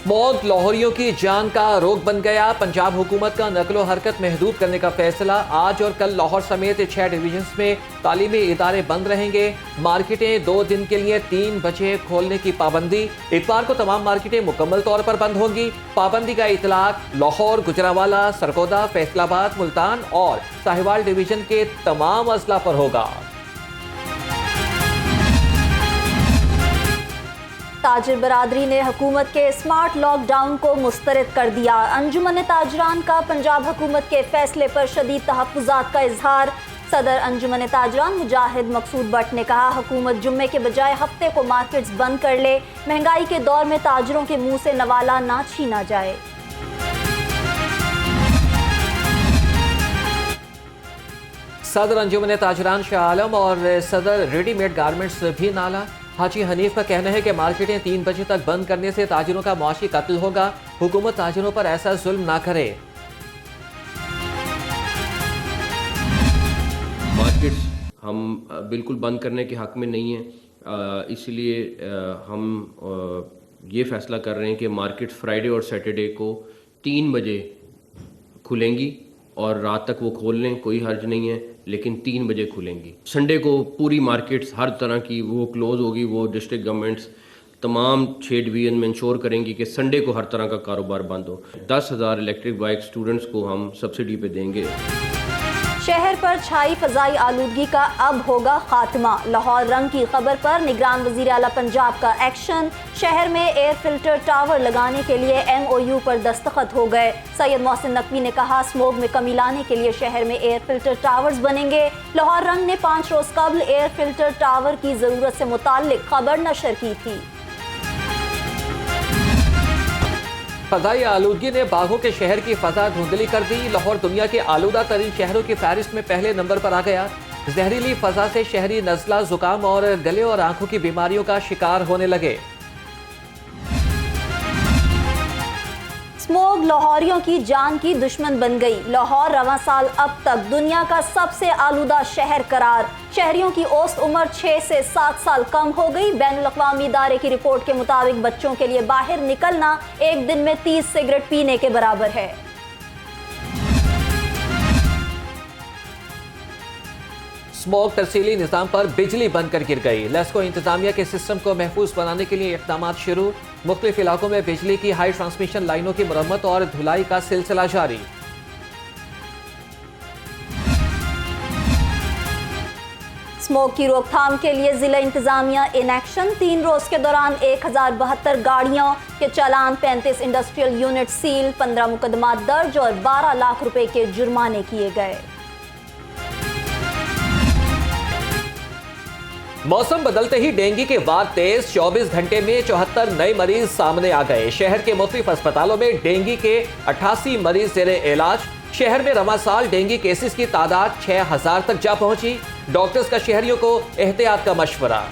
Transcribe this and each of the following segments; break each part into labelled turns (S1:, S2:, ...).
S1: Smog लाहौरियों की जान का रोग बन गया। पंजाब हुकूमत का नकलो हरकत महदूद करने का फैसला। आज और कल लाहौर समेत 6 डिवीजन्स में तालीमी इदारे बंद रहेंगे। मार्केटें 2 दिन के लिए 3 बजे खोलने की पाबंदी। इतवार को तमाम मार्केटें मुकम्मल तौर पर बंद होंगी। पाबंदी का इतलाक लाहौर, गुजरावाला, सरगोदा, फैसलाबाद, मुल्तान और साहिवाल डिवीजन के तमाम अजला पर होगा।
S2: ताजिर बरादरी ने हुकूमत के स्मार्ट लॉकडाउन को मुस्तरद कर दिया। अंजुमन ताजरान का पंजाब हुकूमत के फैसले पर शदीद तहफ़्फ़ुज़ात का इजहार। सदर अंजुमन ताजरान मुजाहिद मकसूद भट्ट ने कहा, हुकूमत जुम्मे के बजाय हफ्ते को मार्केट्स बंद कर ले। महंगाई के दौर में ताजरों के मुंह से नवाला ना छीना जाए।
S1: सदर अंजुमन ताजरान शाह आलम और सदर रेडीमेड गारमेंट्स भी नाला। हाजी हनीफ का कहना है कि मार्केटें 3 बजे तक बंद करने से ताजिरों का मुआशी कत्ल होगा। हुकूमत ताजिरों पर ऐसा जुल्म ना करे।
S3: मार्केट्स हम बिल्कुल बंद करने के हक में नहीं हैं, इसलिए हम ये फैसला कर रहे हैं कि मार्केट्स फ्राइडे और सैटरडे को 3 बजे खुलेंगी और रात तक वो खोल लें, कोई हर्ज नहीं है, लेकिन 3 बजे खुलेंगी। संडे को पूरी मार्केट्स हर तरह की वो क्लोज़ होगी। वो डिस्ट्रिक्ट गवर्नमेंट्स तमाम 6 डिवीज़न में इंश्योर करेंगी कि संडे को हर तरह का कारोबार बंद हो। 10,000 इलेक्ट्रिक बाइक स्टूडेंट्स को हम सब्सिडी पे देंगे।
S2: शहर पर छाई फजाई आलूदगी का अब होगा खात्मा। लाहौर रंग की खबर पर निगरान वजीर आला पंजाब का एक्शन। शहर में एयर फिल्टर टावर लगाने के लिए MOU पर दस्तखत हो गए। सैयद मोहसिन नकवी ने कहा, स्मोग में कमी लाने के लिए शहर में एयर फिल्टर टावर्स बनेंगे। लाहौर रंग ने 5 रोज कबल एयर फिल्टर टावर की जरूरत से मुताल्लिक खबर नशर की थी।
S1: फजाई आलूदगी ने बाघों के शहर की फजा धुंधली कर दी। लाहौर दुनिया के आलूदा तरीन शहरों की फहरिस्त में पहले नंबर पर आ गया। जहरीली फजा से शहरी नज़ला, जुकाम और गले और आंखों की बीमारियों का शिकार होने लगे।
S2: स्मोग लाहौरियों की जान की दुश्मन बन गई। लाहौर रवां साल अब तक दुनिया का सबसे आलूदा शहर करार। शहरियों की औसत उम्र 6 से 7 साल कम हो गई। बैनुल अक़वामी इदारे की रिपोर्ट के मुताबिक बच्चों के लिए बाहर निकलना एक दिन में 30 सिगरेट पीने के बराबर है।
S1: स्मोग तरसीली निज़ाम पर बिजली बंद कर गिर गई। लेस्को इंतजामिया के सिस्टम को महफूज बनाने के लिए इक़दाम शुरू। मुख्तलिफ इलाकों में बिजली की हाई ट्रांसमिशन लाइनों की मरम्मत और धुलाई का सिलसिला जारी।
S2: स्मोग की रोकथाम के लिए जिला इंतजामिया इन एक्शन। 3 रोज के दौरान 1072 गाड़ियों के चालान, 35 इंडस्ट्रियल यूनिट सील, 15 मुकदमा दर्ज और 12 लाख रुपए के जुर्माने किए गए।
S1: मौसम बदलते ही डेंगू के वार तेज। 24 घंटे में 74 नए मरीज सामने आ गए। शहर के मुख्तलिफ अस्पतालों में डेंगू के 88 मरीज जेरे इलाज। शहर में रवां साल डेंगू केसेस की तादाद 6000 तक जा पहुंची। डॉक्टर्स का शहरियों को एहतियात का मशवरा।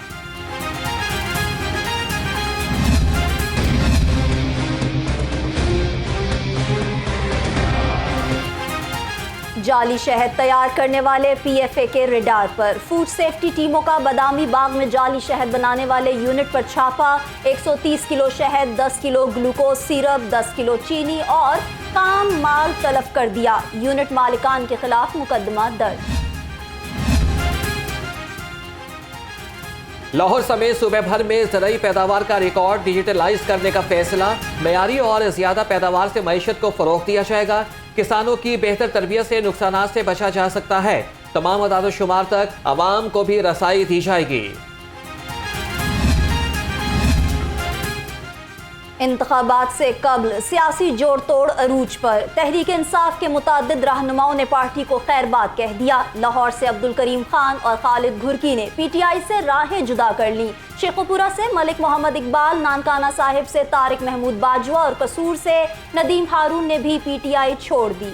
S2: जाली शहद तैयार करने वाले PFA के रेडार पर। फूड सेफ्टी टीमों का बादामी बाग में जाली शहद बनाने वाले यूनिट पर छापा। 130 किलो शहद, 10 किलो ग्लूकोज सिरप, 10 किलो चीनी और काम माल तलब कर दिया। यूनिट मालिकान के खिलाफ मुकदमा दर्ज।
S1: लाहौर समेत सूबे भर में ज़राई पैदावार का रिकॉर्ड डिजिटलाइज करने का फैसला। मयारी और ज्यादा पैदावार से मईशत को फरोग दिया जाएगा। किसानों की बेहतर तरबियत से नुकसानात से बचा जा सकता है। तमाम अदाद शुमार तक आवाम को भी रसाई दी जाएगी।
S2: इंतखाबात से कबल सियासी जोड़ तोड़ अरूज पर। तहरीक इंसाफ के मुताद्दिद रहनुमाओं ने पार्टी को खैरबाद कह दिया। लाहौर से अब्दुल करीम खान और खालिद घुरकी ने PTI से राहें जुदा कर ली। शेखुपुरा से मलिक मोहम्मद इकबाल, नानकाना साहिब से तारिक महमूद बाजवा और कसूर से नदीम हारून ने भी PTI छोड़ दी।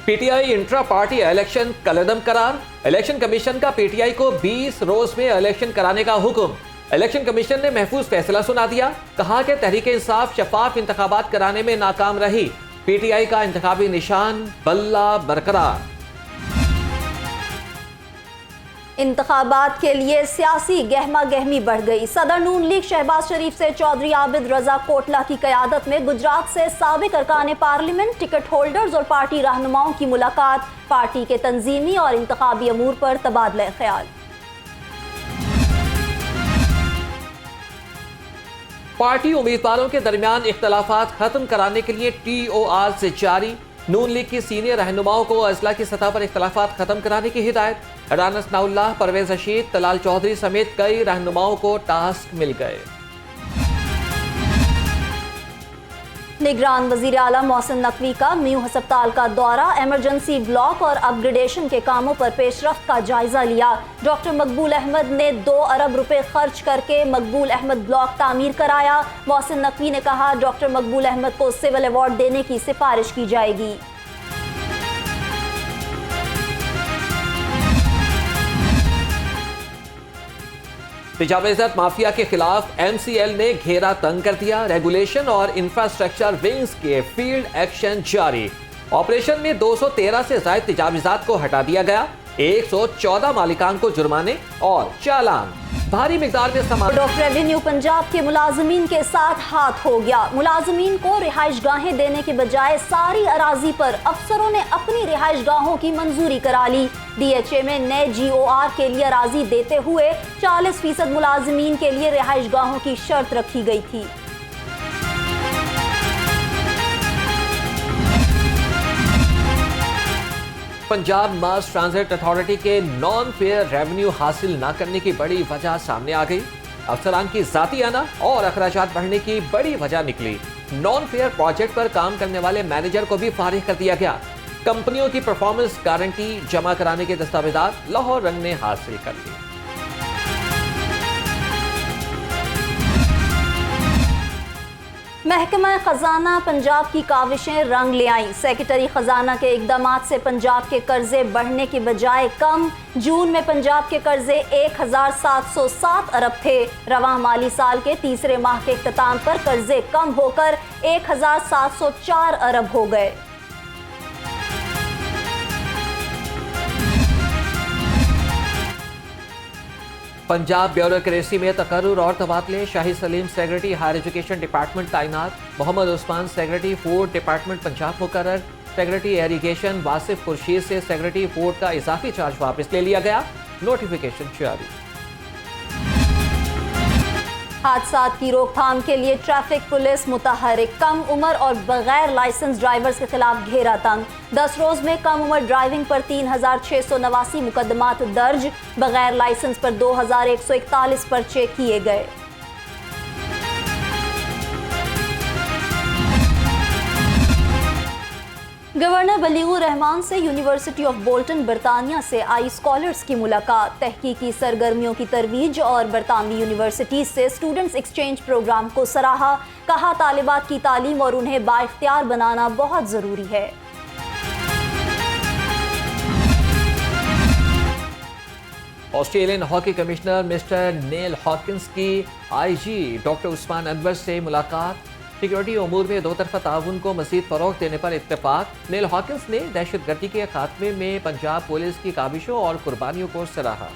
S1: PTI इंट्रा पार्टी इलेक्शन कलदम करार। इलेक्शन कमीशन का PTI को 20 रोज में इलेक्शन कराने का हुक्म। इलेक्शन कमीशन ने महफूज फैसला सुना दिया। कहा कि तहरीक इंसाफ शफाफ इंतखाबात कराने में नाकाम रही। PTI का इंतखाबी निशान बल्ला बरकरार।
S2: इंतखाबात के लिए सियासी गहमा गहमी बढ़ गई। सदर नून लीग शहबाज शरीफ से चौधरी आबिद रजा कोटला की क़यादत में गुजरात से साबिक अरकान पार्लियामेंट, टिकट होल्डर्स और पार्टी रहनुमाओं की मुलाकात। पार्टी के तंजीमी और इंतखाबी अमूर पर तबादला ख्याल।
S1: पार्टी उम्मीदवारों के दरमियान इख्तलाफात खत्म कराने के लिए TOR से जारी। नून लीग की सीनियर रहनुमाओं को अजला की सतह पर इख्तलाफात खत्म कराने की हिदायत। राना सनाउल्लाह, परवेज रशीद, तलाल चौधरी समेत कई रहनुमाओं को टास्क मिल गए।
S2: निगरान वजीर आला मोहसिन नकवी का म्यू हस्पताल का दौरा, इमरजेंसी ब्लॉक और अपग्रेडेशन के कामों पर पेशरफ्त का जायजा लिया। डॉक्टर मकबूल अहमद ने 2 अरब रुपए खर्च करके मकबूल अहमद ब्लॉक तामीर कराया। मोहसिन नकवी ने कहा, डॉक्टर मकबूल अहमद को सिविल अवार्ड देने की सिफारिश की जाएगी।
S1: तिजारत माफिया के खिलाफ MCL ने घेरा तंग कर दिया। रेगुलेशन और इंफ्रास्ट्रक्चर विंग्स के फील्ड एक्शन जारी। ऑपरेशन में 213 से ज्यादा तिजारत को हटा दिया गया। 114 मालिकान को जुर्माने और चालान। भारी मिकदार में सामान।
S2: ऑफ रेवेन्यू पंजाब के मुलाजमीन के साथ हाथ हो गया। मुलाजमीन को रिहाइश गाहें देने के बजाय सारी अराजी पर अफसरों ने अपनी रिहाइश गाहों की मंजूरी करा ली। DHA में नए GOR के लिए अराजी देते हुए 40% मुलाजमीन के लिए रिहाइश गाहों की शर्त रखी गई थी।
S1: पंजाब मास ट्रांजिट अथॉरिटी के नॉन फेयर रेवेन्यू हासिल न करने की बड़ी वजह सामने आ गई। अफसरान की जाती आना और अखराजात बढ़ने की बड़ी वजह निकली। नॉन फेयर प्रोजेक्ट पर काम करने वाले मैनेजर को भी फारिग कर दिया गया। कंपनियों की परफॉर्मेंस गारंटी जमा कराने के दस्तावेजात लाहौर रंग ने हासिल कर लिए।
S2: महकमा खजाना पंजाब की काविशें रंग ले आईं। सेक्रेटरी खजाना के इकदामात से पंजाब के कर्जे बढ़ने के बजाय कम। जून में पंजाब के कर्जे 1707 अरब थे। रवां माली साल के तीसरे माह के इख्तिताम पर कर्जे कम होकर 1704 अरब हो गए।
S1: पंजाब ब्यूरोक्रेसी में तकर्रुर और तबादले। Shahi Saleem secretary higher education department तैनात। Mohammad Usman secretary food department Punjab मुकर्रर। सेक्रेटरी इरिगेशन वासिफ खुर्शीद से सेक्रेटरी फूड का इजाफी चार्ज वापस ले लिया गया। नोटिफिकेशन जारी।
S2: हादसात की रोकथाम के लिए ट्रैफिक पुलिस मुतहरिक। कम उम्र और बगैर लाइसेंस ड्राइवर्स के खिलाफ घेरा तंग। 10 रोज में कम उम्र ड्राइविंग पर 3689 मुकदमात दर्ज। बगैर लाइसेंस पर 2141 पर्चे किए गए। गवर्नर बलीगुर रहमान से यूनिवर्सिटी ऑफ बोल्टन बरतानिया से आई स्कॉलर्स की मुलाकात। तहकीकी सरगर्मियों की तरवीज और बरतानवी यूनिवर्सिटी से स्टूडेंट्स एक्सचेंज प्रोग्राम को सराहा। कहा, तालिबात की तालीम और उन्हें बाइख्तियार बनाना बहुत ज़रूरी है।
S1: Australian hockey commissioner mister nail Hawkins की IG डॉक्टर उस्मान अनवर से मुलाकात। सिक्योरिटी अमूर में दो तरफा ताउन को मज़ीद फ़रोग़ देने पर इत्तेफाक। नेल हॉकिंस ने दहशतगर्दी के खात्मे में पंजाब पुलिस की काविशों और कुर्बानियों को सराहा।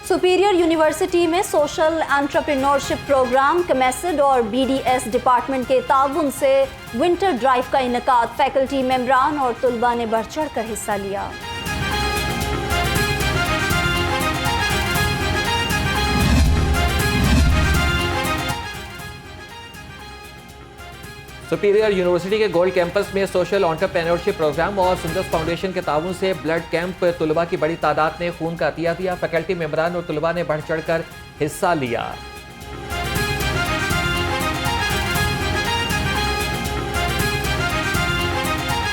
S2: सुपीरियर यूनिवर्सिटी में सोशल एंटरप्रेन्योरशिप प्रोग्राम कमेसिड और BDS डिपार्टमेंट के ताउन से विंटर ड्राइव का इनेकाद। फैकल्टी मेंबरान और तुलबा ने बढ़ चढ़ कर हिस्सा लिया।
S1: सुपीरियर यूनिवर्सिटी के गोल्ड कैंपस में सोशल एंटरप्रेन्योरशिप प्रोग्राम और सुंदस फाउंडेशन के ताउन से ब्लड कैंप तुलबा की बड़ी तादाद ने खून का अतिया दिया। फैकल्टी मेंबरान और तुलबा ने बढ़ चढ़कर हिस्सा लिया।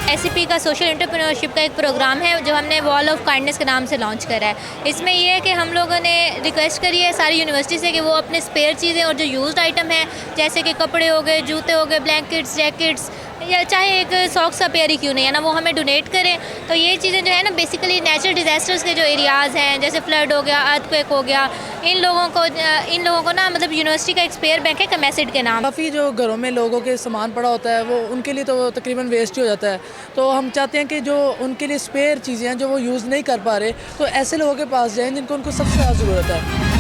S4: SCP का सोशल एंटरप्रेन्योरशिप का एक प्रोग्राम है जो हमने वॉल ऑफ काइंडनेस के नाम से लॉन्च करा है। इसमें ये है कि हम लोगों ने रिक्वेस्ट करी है सारी यूनिवर्सिटी से कि वो अपने स्पेयर चीज़ें और जो यूज्ड आइटम है जैसे कि कपड़े हो गए, जूते हो गए, ब्लैंकेट्स, जैकेट्स, या चाहे एक सॉक्स का पेयर ही क्यों नहीं है ना, वो हमें डोनेट करें। तो ये चीज़ें जो है ना बेसिकली नेचुरल डिज़ास्टर्स के जो एरियाज़ हैं, जैसे फ्लड हो गया, अर्थक्वेक हो गया, इन लोगों को ना मतलब यूनिवर्सिटी का एक स्पेयर बैंक है कमेसिड के नाम।
S5: काफ़ी जो घरों में लोगों के सामान पड़ा होता है वो उनके लिए तो तकरीबन वेस्ट ही हो जाता है। तो हम चाहते हैं कि जो उनके लिए स्पेयर चीज़ें हैं जो वो यूज़ नहीं कर पा रहे, तो ऐसे लोगों के पास जाएं जिनको उनको सबसे ज़्यादा ज़रूरत है।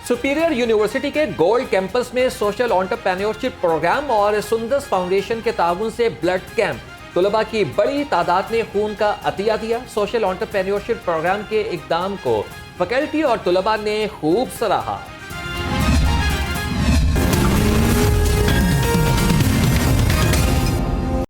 S1: सुपीरियर यूनिवर्सिटी के गोल्ड कैंपस में सोशल एंटरप्रेन्योरशिप प्रोग्राम और सुंदस फाउंडेशन के ताउन से ब्लड कैंप, तुलबा की बड़ी तादाद ने खून का अतिया दिया। सोशल एंटरप्रेन्योरशिप प्रोग्राम के इकदाम को फैकल्टी और तुलबा ने खूब सराहा।